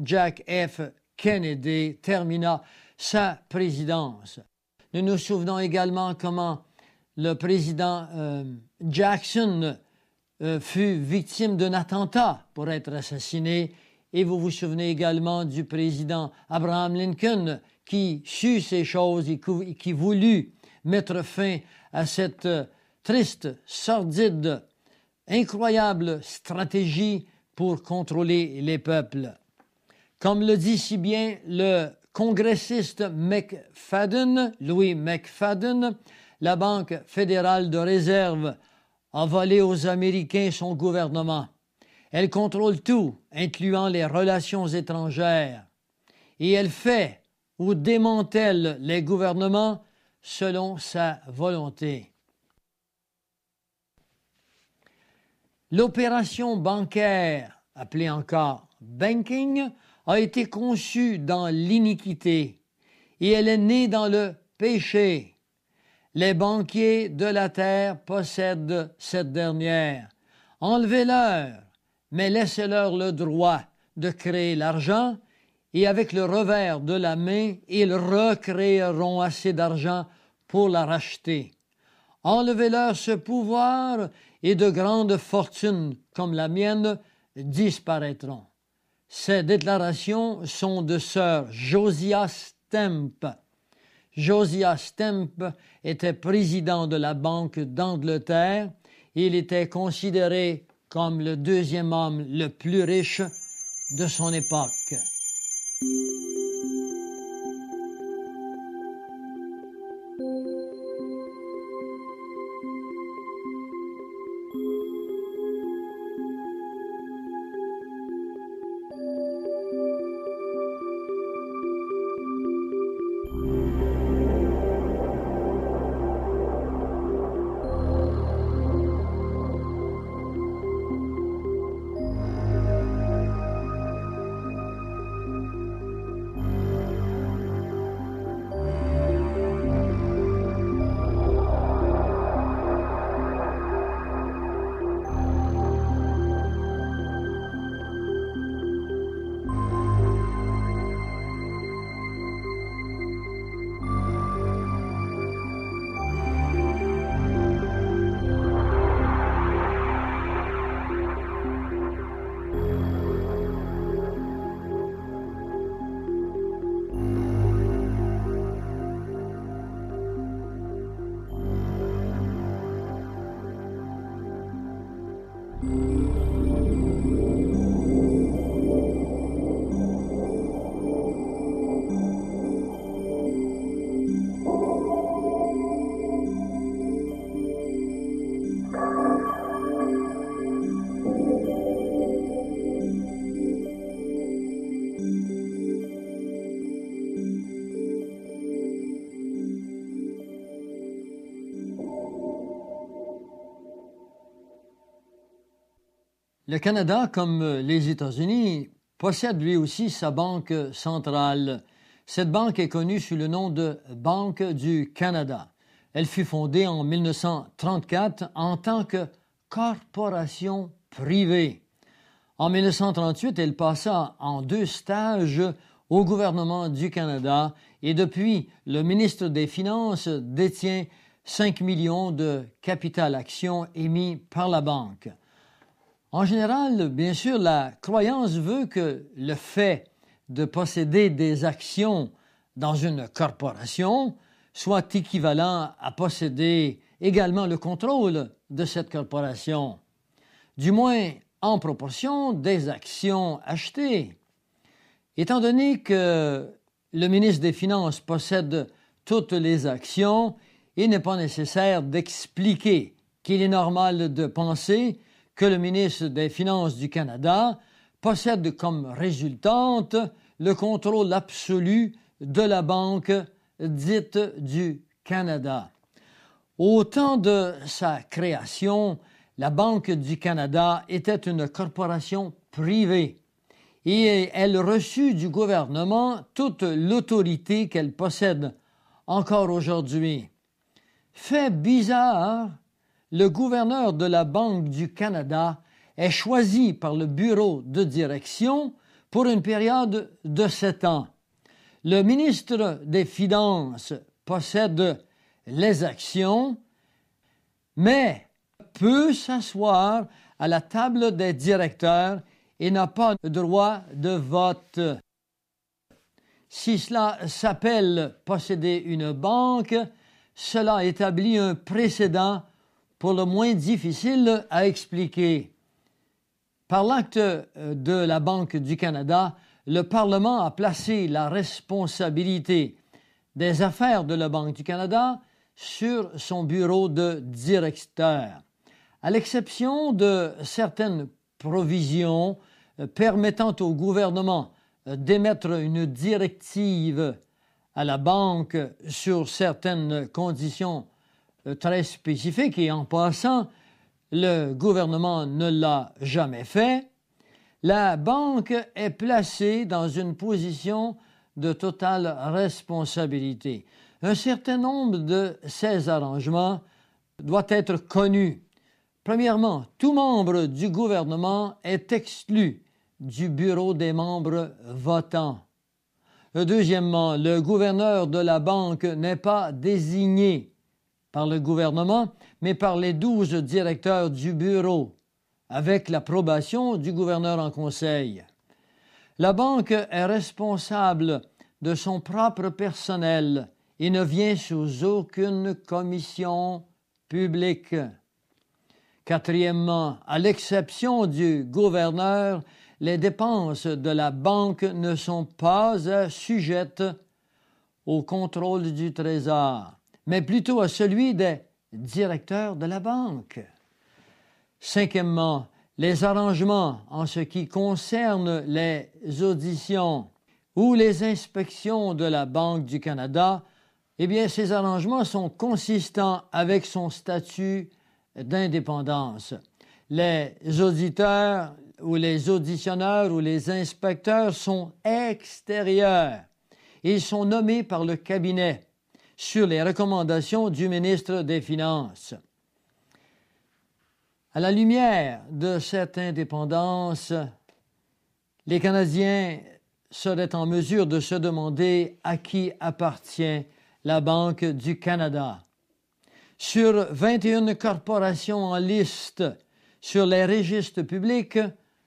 Jack F. Kennedy termina sa présidence. Nous nous souvenons également comment le président Jackson fut victime d'un attentat pour être assassiné. Et vous vous souvenez également du président Abraham Lincoln qui sut ces choses et qui voulut mettre fin à cette triste, sordide, incroyable stratégie pour contrôler les peuples. Comme le dit si bien le congressiste McFadden, Louis McFadden, la Banque fédérale de réserve a volé aux Américains son gouvernement. Elle contrôle tout, incluant les relations étrangères, et elle fait ou démantèle les gouvernements selon sa volonté. L'opération bancaire, appelée encore banking, a été conçue dans l'iniquité et elle est née dans le péché. Les banquiers de la terre possèdent cette dernière. Enlevez-leur, mais laissez-leur le droit de créer l'argent et avec le revers de la main, ils recréeront assez d'argent pour la racheter. Enlevez-leur ce pouvoir et de grandes fortunes comme la mienne disparaîtront. Ces déclarations sont de Sir Josiah Stamp. Josiah Stamp était président de la Banque d'Angleterre. Il était considéré comme le deuxième homme le plus riche de son époque. Le Canada, comme les États-Unis, possède lui aussi sa banque centrale. Cette banque est connue sous le nom de Banque du Canada. Elle fut fondée en 1934 en tant que corporation privée. En 1938, elle passa en 2 stages au gouvernement du Canada et depuis, le ministre des Finances détient 5 millions de capital action émis par la banque. En général, bien sûr, la croyance veut que le fait de posséder des actions dans une corporation soit équivalent à posséder également le contrôle de cette corporation, du moins en proportion des actions achetées. Étant donné que le ministre des Finances possède toutes les actions, il n'est pas nécessaire d'expliquer qu'il est normal de penser que le ministre des Finances du Canada possède comme résultante le contrôle absolu de la Banque dite du Canada. Au temps de sa création, la Banque du Canada était une corporation privée et elle reçut du gouvernement toute l'autorité qu'elle possède encore aujourd'hui. Fait bizarre, le gouverneur de la Banque du Canada est choisi par le bureau de direction pour une période de 7 ans. Le ministre des Finances possède les actions, mais peut s'asseoir à la table des directeurs et n'a pas de droit de vote. Si cela s'appelle posséder une banque, cela établit un précédent pour le moins difficile à expliquer. Par l'acte de la Banque du Canada, le Parlement a placé la responsabilité des affaires de la Banque du Canada sur son bureau de directeur. À l'exception de certaines provisions permettant au gouvernement d'émettre une directive à la banque sur certaines conditions très spécifiques, et en passant, le gouvernement ne l'a jamais fait, la banque est placée dans une position de totale responsabilité. Un certain nombre de ces arrangements doit être connu. Premièrement, tout membre du gouvernement est exclu du bureau des membres votants. Deuxièmement, le gouverneur de la banque n'est pas désigné par le gouvernement, mais par les 12 directeurs du bureau, avec l'approbation du gouverneur en conseil. La banque est responsable de son propre personnel et ne vient sous aucune commission publique. Quatrièmement, à l'exception du gouverneur, les dépenses de la banque ne sont pas sujettes au contrôle du Trésor, mais plutôt à celui des directeurs de la banque. Cinquièmement, les arrangements en ce qui concerne les auditions ou les inspections de la Banque du Canada, eh bien, ces arrangements sont consistants avec son statut d'indépendance. Les auditeurs ou les auditionneurs ou les inspecteurs sont extérieurs. Ils sont nommés par le cabinet sur les recommandations du ministre des Finances. À la lumière de cette indépendance, les Canadiens seraient en mesure de se demander à qui appartient la Banque du Canada. Sur 21 corporations en liste sur les registres publics,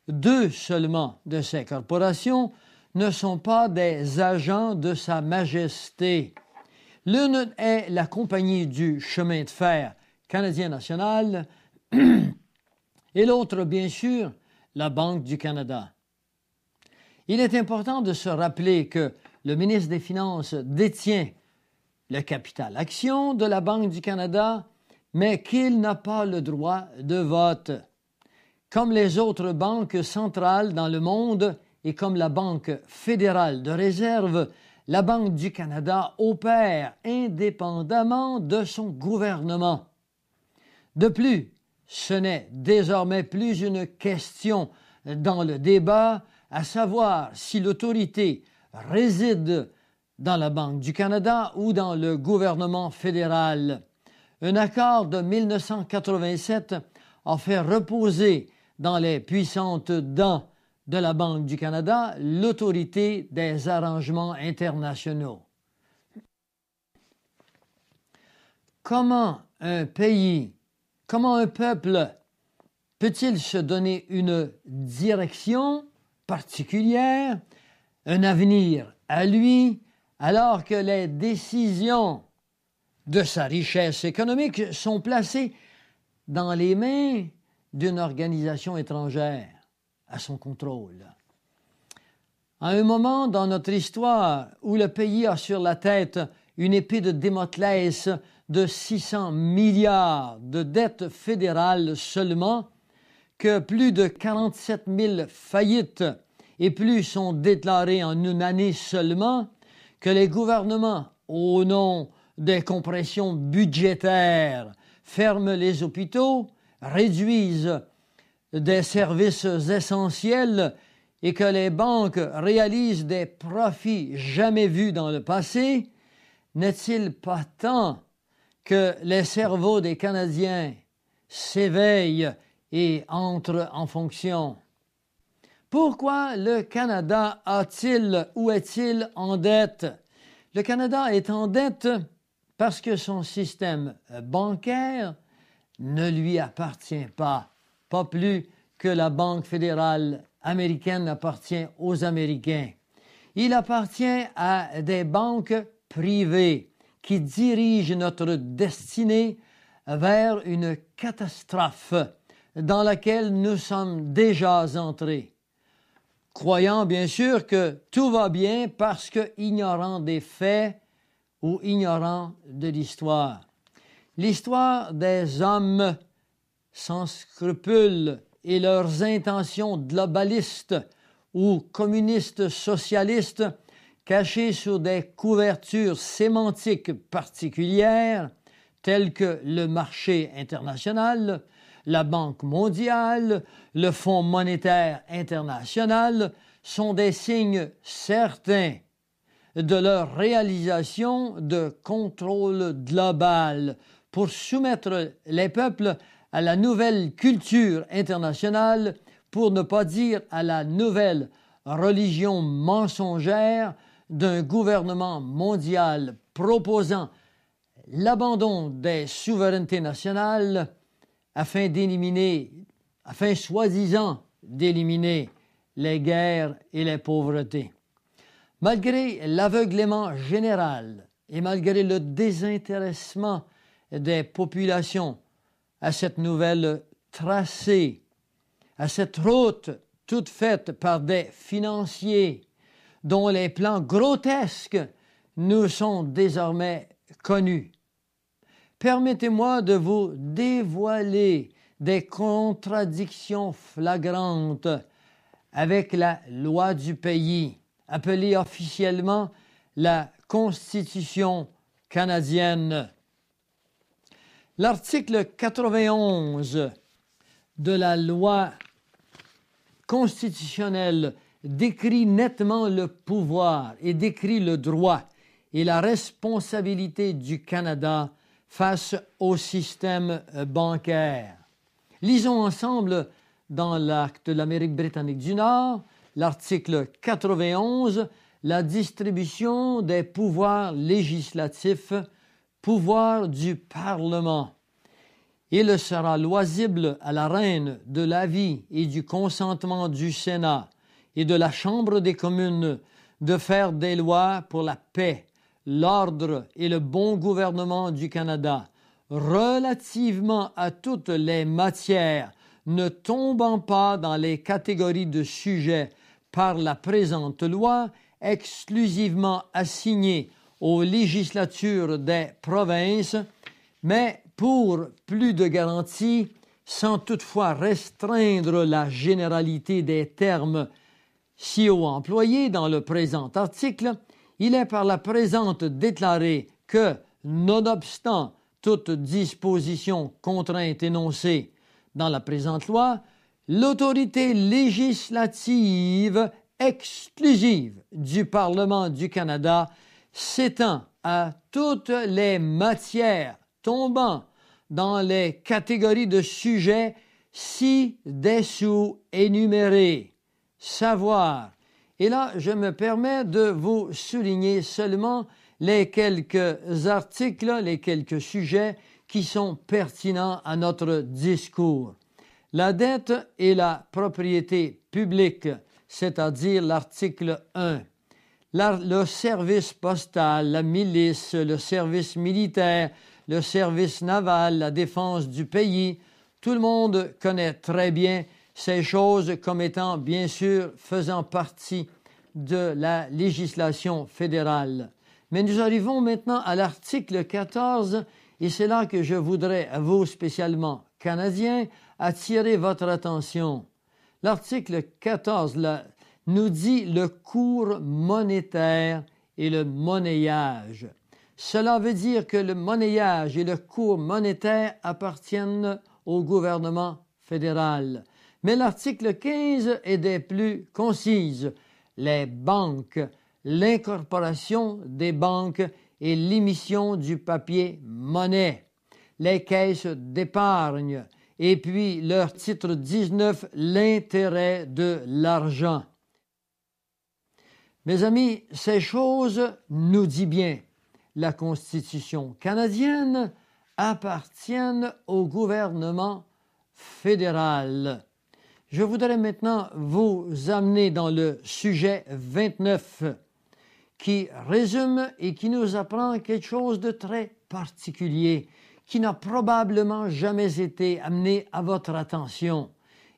2 seulement de ces corporations ne sont pas des agents de Sa Majesté. L'une est la Compagnie du chemin de fer canadien national et l'autre, bien sûr, la Banque du Canada. Il est important de se rappeler que le ministre des Finances détient le capital action de la Banque du Canada, mais qu'il n'a pas le droit de vote. Comme les autres banques centrales dans le monde et comme la Banque fédérale de réserve, la Banque du Canada opère indépendamment de son gouvernement. De plus, ce n'est désormais plus une question dans le débat, à savoir si l'autorité réside dans la Banque du Canada ou dans le gouvernement fédéral. Un accord de 1987 a fait reposer dans les puissantes dents de la Banque du Canada l'autorité des arrangements internationaux. Comment un pays, comment un peuple peut-il se donner une direction particulière, un avenir à lui, alors que les décisions de sa richesse économique sont placées dans les mains d'une organisation étrangère à son contrôle? À un moment dans notre histoire où le pays a sur la tête une épée de Damoclès de 600 milliards de dettes fédérales seulement, que plus de 47 000 faillites et plus sont déclarées en une année seulement, que les gouvernements, au nom des compressions budgétaires, ferment les hôpitaux, réduisent des services essentiels et que les banques réalisent des profits jamais vus dans le passé, n'est-il pas temps que les cerveaux des Canadiens s'éveillent et entrent en fonction? Pourquoi le Canada a-t-il ou est-il en dette? Le Canada est en dette parce que son système bancaire ne lui appartient pas plus que la Banque fédérale américaine appartient aux Américains. Il appartient à des banques privées qui dirigent notre destinée vers une catastrophe dans laquelle nous sommes déjà entrés, croyant bien sûr que tout va bien parce que ignorant des faits ou ignorant de l'histoire. L'histoire des hommes sans scrupules et leurs intentions globalistes ou communistes socialistes cachées sous des couvertures sémantiques particulières telles que le marché international, la Banque mondiale, le Fonds monétaire international sont des signes certains de leur réalisation de contrôle global pour soumettre les peuples à la nouvelle culture internationale, pour ne pas dire à la nouvelle religion mensongère d'un gouvernement mondial proposant l'abandon des souverainetés nationales afin soi-disant d'éliminer les guerres et les pauvretés. Malgré l'aveuglement général et malgré le désintéressement des populations à cette nouvelle tracée, à cette route toute faite par des financiers dont les plans grotesques nous sont désormais connus, permettez-moi de vous dévoiler des contradictions flagrantes avec la loi du pays, appelée officiellement la Constitution canadienne. L'article 91 de la loi constitutionnelle décrit nettement le pouvoir et décrit le droit et la responsabilité du Canada face au système bancaire. Lisons ensemble dans l'Acte de l'Amérique britannique du Nord, l'article 91, la distribution des pouvoirs législatifs, pouvoir du Parlement. Il sera loisible à la Reine de l'avis et du consentement du Sénat et de la Chambre des communes de faire des lois pour la paix, l'ordre et le bon gouvernement du Canada, relativement à toutes les matières ne tombant pas dans les catégories de sujets par la présente loi, exclusivement assignées aux législatures des provinces, mais pour plus de garantie, sans toutefois restreindre la généralité des termes si haut employés dans le présent article, il est par la présente déclaré que, nonobstant toute disposition contrainte énoncée dans la présente loi, l'autorité législative exclusive du Parlement du Canada s'étend à toutes les matières tombant dans les catégories de sujets ci-dessous énumérés, savoir. Et là, je me permets de vous souligner seulement les quelques articles, les quelques sujets qui sont pertinents à notre discours. La dette et la propriété publique, c'est-à-dire l'article 1. Le service postal, la milice, le service militaire, le service naval, la défense du pays, tout le monde connaît très bien ces choses comme étant bien sûr faisant partie de la législation fédérale. Mais nous arrivons maintenant à l'article 14 et c'est là que je voudrais, à vous spécialement Canadiens, attirer votre attention. L'article 14 nous dit le cours monétaire et le monnayage. Cela veut dire que le monnayage et le cours monétaire appartiennent au gouvernement fédéral. Mais l'article 15 est des plus concises. Les banques, l'incorporation des banques et l'émission du papier monnaie, les caisses d'épargne Et puis leur titre 19, l'intérêt de l'argent. Mes amis, ces choses, nous dit bien, la Constitution canadienne appartiennent au gouvernement fédéral. Je voudrais maintenant vous amener dans le sujet 29 qui résume et qui nous apprend quelque chose de très particulier qui n'a probablement jamais été amené à votre attention.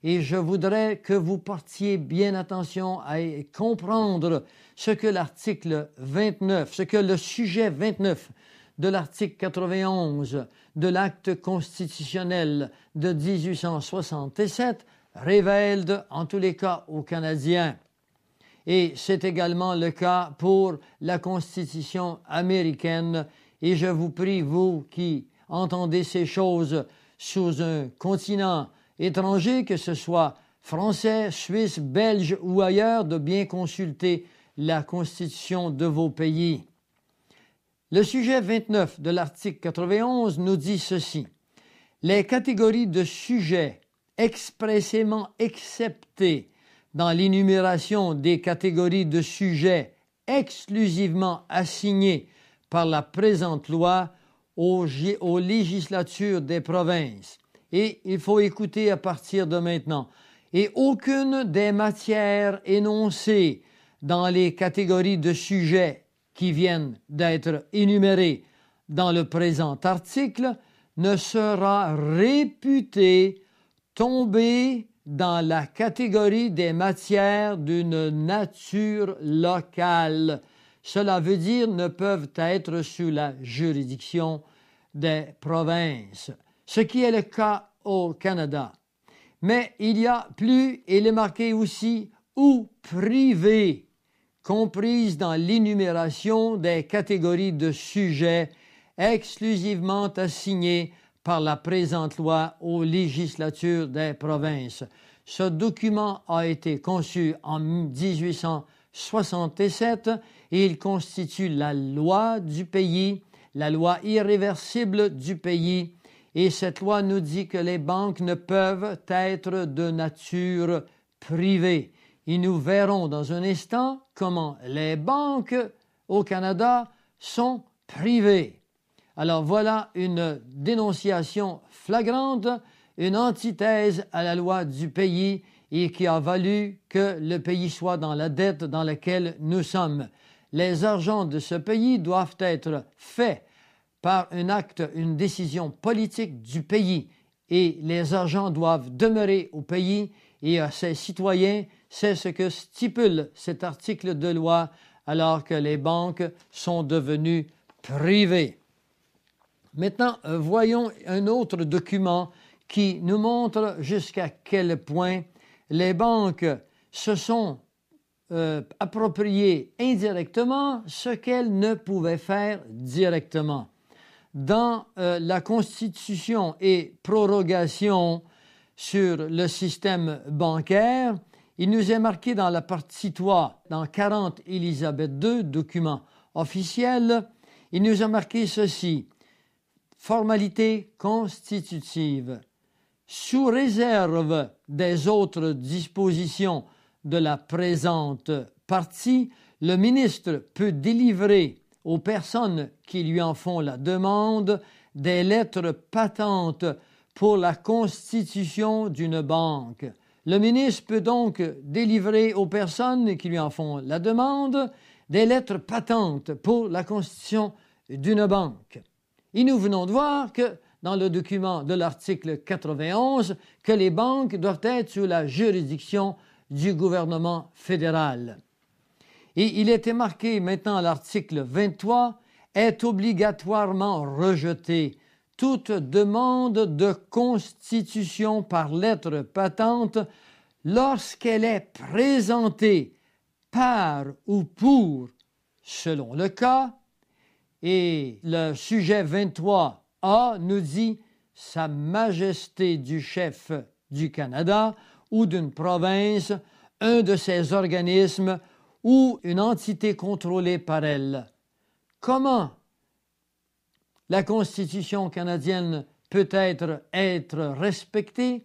Et je voudrais que vous portiez bien attention à comprendre ce que l'article 29, ce que le sujet 29 de l'article 91 de l'acte constitutionnel de 1867 révèle en tous les cas aux Canadiens. Et c'est également le cas pour la Constitution américaine. Et je vous prie, vous qui entendez ces choses sous un continent étranger, que ce soit français, suisse, belge ou ailleurs, de bien consulter la Constitution de vos pays. Le sujet 29 de l'article 91 nous dit ceci. Les catégories de sujets expressément exceptées dans l'énumération des catégories de sujets exclusivement assignées par la présente loi aux législatures des provinces. Et il faut écouter à partir de maintenant. Et aucune des matières énoncées dans les catégories de sujets qui viennent d'être énumérées dans le présent article ne sera réputée tomber dans la catégorie des matières d'une nature locale. Cela veut dire ne peuvent être sous la juridiction des provinces, ce qui est le cas au Canada. Mais il y a plus, et il est marqué aussi, ou privé, comprise dans l'énumération des catégories de sujets exclusivement assignés par la présente loi aux législatures des provinces. Ce document a été conçu en 1867 et il constitue la loi du pays, la loi irréversible du pays. Et cette loi nous dit que les banques ne peuvent être de nature privée. Et nous verrons dans un instant comment les banques au Canada sont privées. Alors voilà une dénonciation flagrante, une antithèse à la loi du pays et qui a valu que le pays soit dans la dette dans laquelle nous sommes. Les argents de ce pays doivent être faits par un acte, une décision politique du pays et les argents doivent demeurer au pays et à ses citoyens. C'est ce que stipule cet article de loi alors que les banques sont devenues privées. Maintenant, voyons un autre document qui nous montre jusqu'à quel point les banques se sont appropriées indirectement ce qu'elles ne pouvaient faire directement. Dans la Constitution et prorogation sur le système bancaire, il nous est marqué dans la partie 3, dans 40 Élisabeth II, document officiel, il nous a marqué ceci. Formalité constitutive. Sous réserve des autres dispositions de la présente partie, le ministre peut délivrer aux personnes qui lui en font la demande des lettres patentes pour la constitution d'une banque. Le ministre peut donc délivrer aux personnes qui lui en font la demande des lettres patentes pour la constitution d'une banque. Et nous venons de voir que dans le document de l'article 91, que les banques doivent être sous la juridiction du gouvernement fédéral. Et il était marqué maintenant à l'article 23, est obligatoirement rejetée toute demande de constitution par lettre patente lorsqu'elle est présentée par ou pour, selon le cas. Et le sujet 23A nous dit « Sa Majesté du chef du Canada ou d'une province, un de ses organismes ou une entité contrôlée par elle. » Comment la Constitution canadienne peut être respectée,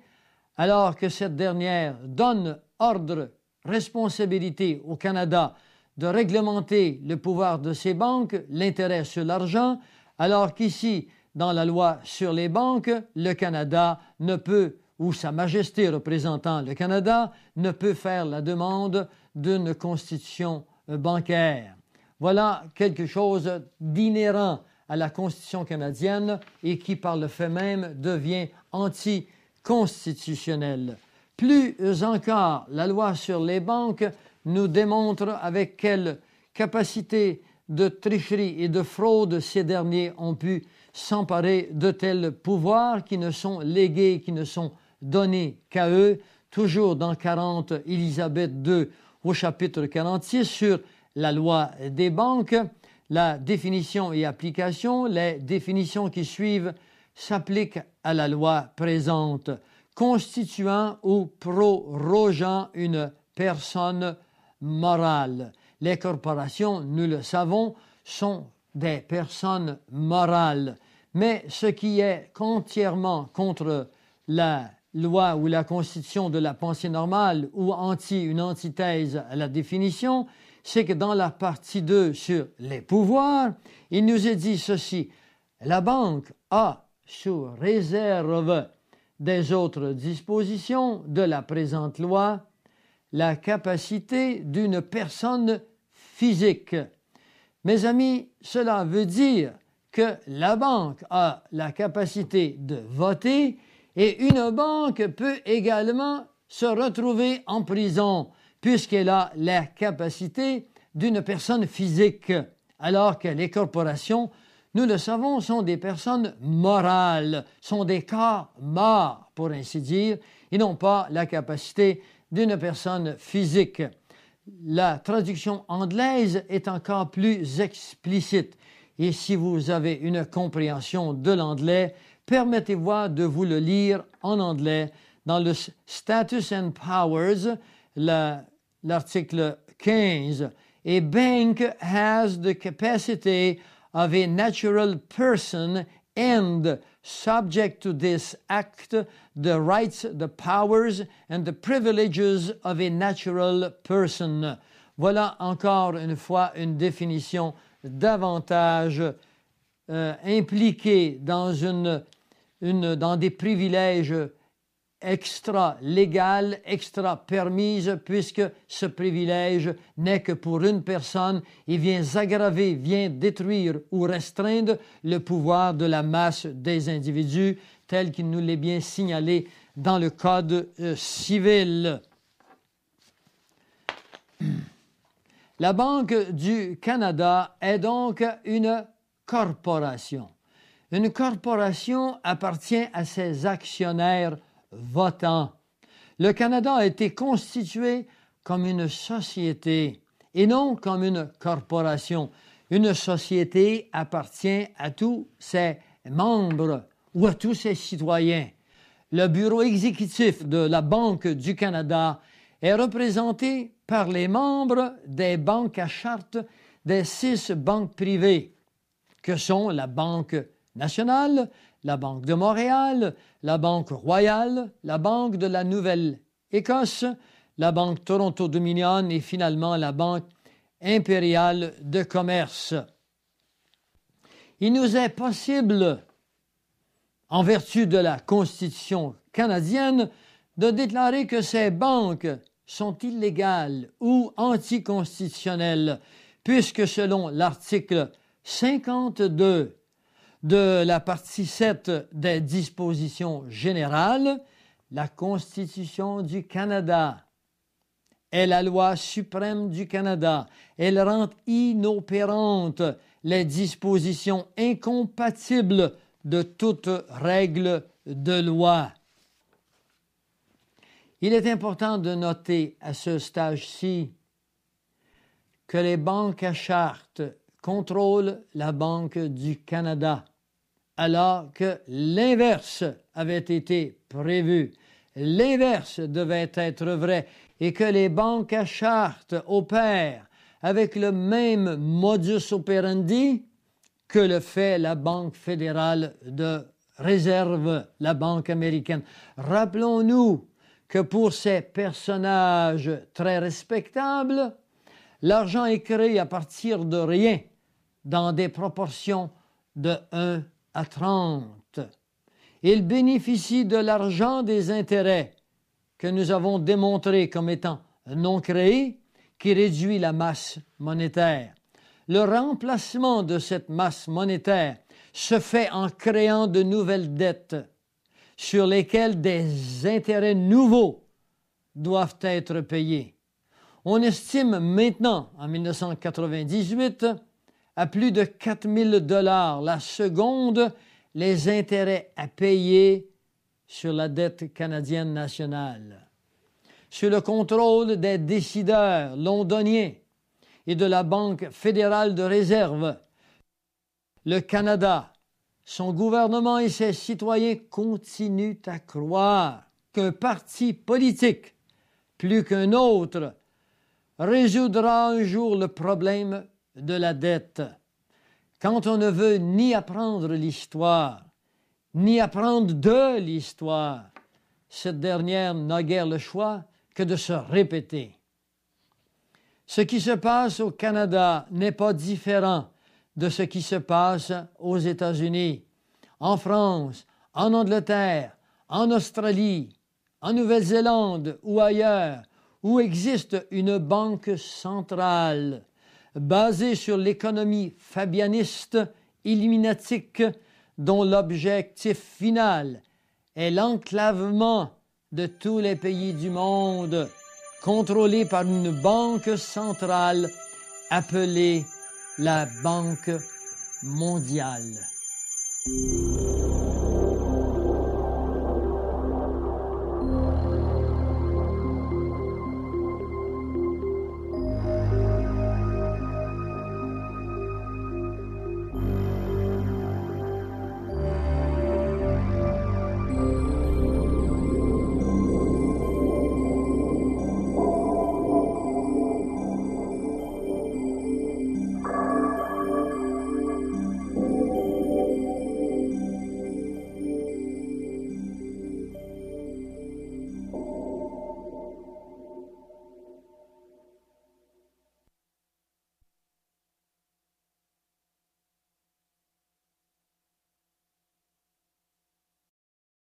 alors que cette dernière donne ordre, responsabilité au Canada de réglementer le pouvoir de ses banques, l'intérêt sur l'argent, alors qu'ici, dans la loi sur les banques, le Canada ne peut, ou Sa Majesté représentant le Canada, ne peut faire la demande d'une constitution bancaire. Voilà quelque chose d'inhérent à la Constitution canadienne et qui, par le fait même, devient anticonstitutionnel. Plus encore, la loi sur les banques nous démontre avec quelle capacité de tricherie et de fraude ces derniers ont pu s'emparer de tels pouvoirs qui ne sont légués, qui ne sont donnés qu'à eux. Toujours dans 40 Élisabeth II au chapitre 46 sur la loi des banques, la définition et application, les définitions qui suivent s'appliquent à la loi présente, constituant ou prorogeant une personne morale. Les corporations, nous le savons, sont des personnes morales. Mais ce qui est entièrement contre la loi ou la constitution de la pensée normale ou une antithèse à la définition, c'est que dans la partie 2 sur les pouvoirs, il nous est dit ceci: la banque a, sous réserve des autres dispositions de la présente loi, la capacité d'une personne physique. Mes amis, cela veut dire que la banque a la capacité de voter et une banque peut également se retrouver en prison puisqu'elle a la capacité d'une personne physique, alors que les corporations, nous le savons, sont des personnes morales, sont des cas morts, pour ainsi dire, et n'ont pas la capacité d'une personne physique. La traduction anglaise est encore plus explicite. Et si vous avez une compréhension de l'anglais, permettez-moi de vous le lire en anglais dans le Status and Powers, l'article 15. A bank has the capacity of a natural person and, subject to this act, the rights, the powers and the privileges of a natural person. Voilà encore une fois une définition davantage impliquée dans des privilèges extra-légales, extra-permises, puisque ce privilège n'est que pour une personne et vient aggraver, vient détruire ou restreindre le pouvoir de la masse des individus, tel qu'il nous l'est bien signalé dans le Code civil. La Banque du Canada est donc une corporation. Une corporation appartient à ses actionnaires votants. Le Canada a été constitué comme une société et non comme une corporation. Une société appartient à tous ses membres ou à tous ses citoyens. Le bureau exécutif de la Banque du Canada est représenté par les membres des banques à charte des 6 banques privées, que sont la Banque nationale, la Banque de Montréal, la Banque royale, la Banque de la Nouvelle-Écosse, la Banque Toronto-Dominion et finalement la Banque impériale de commerce. Il nous est possible, en vertu de la Constitution canadienne, de déclarer que ces banques sont illégales ou anticonstitutionnelles, puisque selon l'article 52 de la partie 7 des dispositions générales, la Constitution du Canada est la loi suprême du Canada. Elle rend inopérantes les dispositions incompatibles de toute règle de loi. Il est important de noter à ce stage-ci que les banques à charte contrôlent la Banque du Canada, alors que l'inverse avait été prévu. L'inverse devait être vrai et que les banques à charte opèrent avec le même modus operandi que le fait la Banque fédérale de réserve la Banque américaine. Rappelons-nous que pour ces personnages très respectables, l'argent est créé à partir de rien, dans des proportions de 1 à 30. Ils bénéficient de l'argent des intérêts que nous avons démontré comme étant non créé, qui réduit la masse monétaire. Le remplacement de cette masse monétaire se fait en créant de nouvelles dettes sur lesquelles des intérêts nouveaux doivent être payés. On estime maintenant, en 1998, à plus de 4 000 $ la seconde les intérêts à payer sur la dette canadienne nationale. Sous le contrôle des décideurs londoniens et de la Banque fédérale de réserve, le Canada, son gouvernement et ses citoyens continuent à croire qu'un parti politique, plus qu'un autre, résoudra un jour le problème de la dette. Quand on ne veut ni apprendre l'histoire, ni apprendre de l'histoire, cette dernière n'a guère le choix que de se répéter. Ce qui se passe au Canada n'est pas différent de ce qui se passe aux États-Unis, en France, en Angleterre, en Australie, en Nouvelle-Zélande ou ailleurs, où existe une banque centrale basée sur l'économie fabianiste illuminatique dont l'objectif final est l'enclavement de tous les pays du monde, contrôlés par une banque centrale appelée la Banque mondiale.